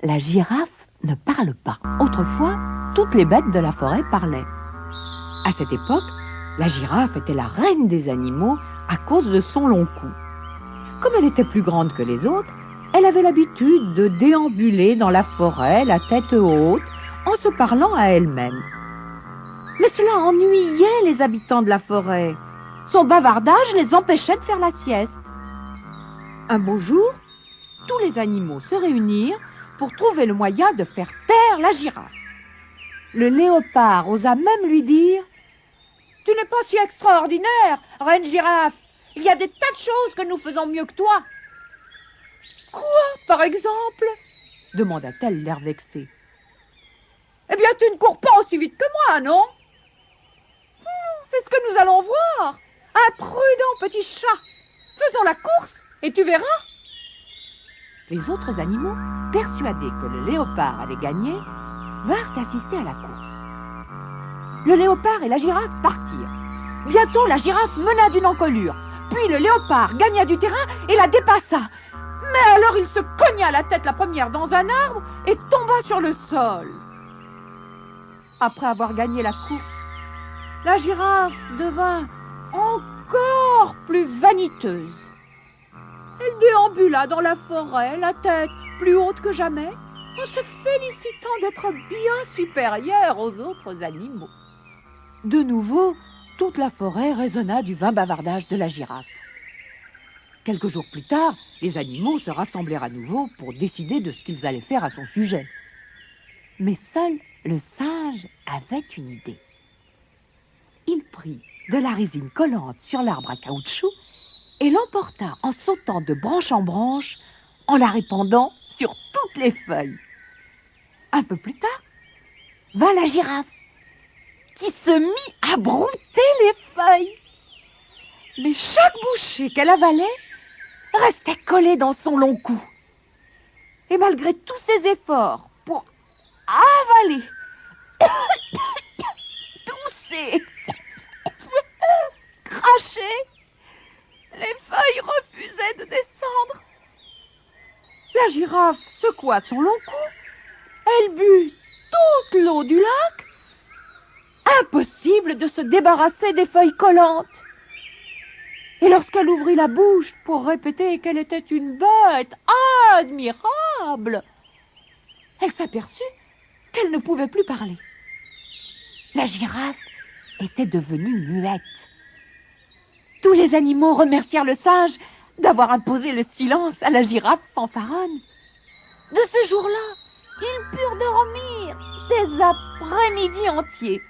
la girafe ne parle pas. Autrefois, toutes les bêtes de la forêt parlaient. À cette époque, la girafe était la reine des animaux à cause de son long cou. Comme elle était plus grande que les autres, elle avait l'habitude de déambuler dans la forêt, la tête haute, en se parlant à elle-même. Mais cela ennuyait les habitants de la forêt. Son bavardage les empêchait de faire la sieste. Un beau jour, tous les animaux se réunirent pour trouver le moyen de faire taire la girafe. Le léopard osa même lui dire « Tu n'es pas si extraordinaire, reine girafe. Il y a des tas de choses que nous faisons mieux que toi. » « Quoi, par exemple ?» demanda-t-elle l'air vexé. « Eh bien, tu ne cours pas aussi vite que moi, non ? C'est ce que nous allons voir. Un prudent petit chat. Faisons la course et tu verras. » Les autres animaux, persuadés que le léopard allait gagner, vinrent assister à la course. Le léopard et la girafe partirent. Bientôt, la girafe mena d'une encolure. Puis le léopard gagna du terrain et la dépassa. Mais alors il se cogna la tête la première dans un arbre et tomba sur le sol. Après avoir gagné la course, la girafe devint encore plus vaniteuse. Elle déambula dans la forêt, la tête plus haute que jamais, en se félicitant d'être bien supérieure aux autres animaux. De nouveau, toute la forêt résonna du vain bavardage de la girafe. Quelques jours plus tard, les animaux se rassemblèrent à nouveau pour décider de ce qu'ils allaient faire à son sujet. Mais seul le singe avait une idée. Il prit de la résine collante sur l'arbre à caoutchouc et l'emporta en sautant de branche en branche, en la répandant sur toutes les feuilles. Un peu plus tard, vint la girafe, qui se mit à brouter les feuilles. Mais chaque bouchée qu'elle avalait restait collée dans son long cou. Et malgré tous ses efforts pour avaler, tousser, cracher, les feuilles refusaient de descendre. La girafe secoua son long cou. Elle but toute l'eau du lac. Impossible de se débarrasser des feuilles collantes. Et lorsqu'elle ouvrit la bouche pour répéter qu'elle était une bête admirable, elle s'aperçut qu'elle ne pouvait plus parler. La girafe était devenue muette. Tous les animaux remercièrent le singe d'avoir imposé le silence à la girafe fanfaronne. De ce jour-là, ils purent dormir des après-midi entiers,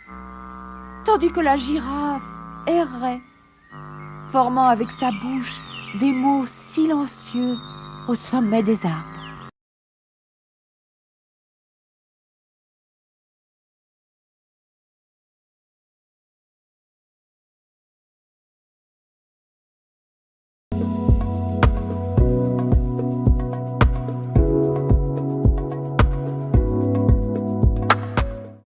tandis que la girafe errait, formant avec sa bouche des mots silencieux au sommet des arbres.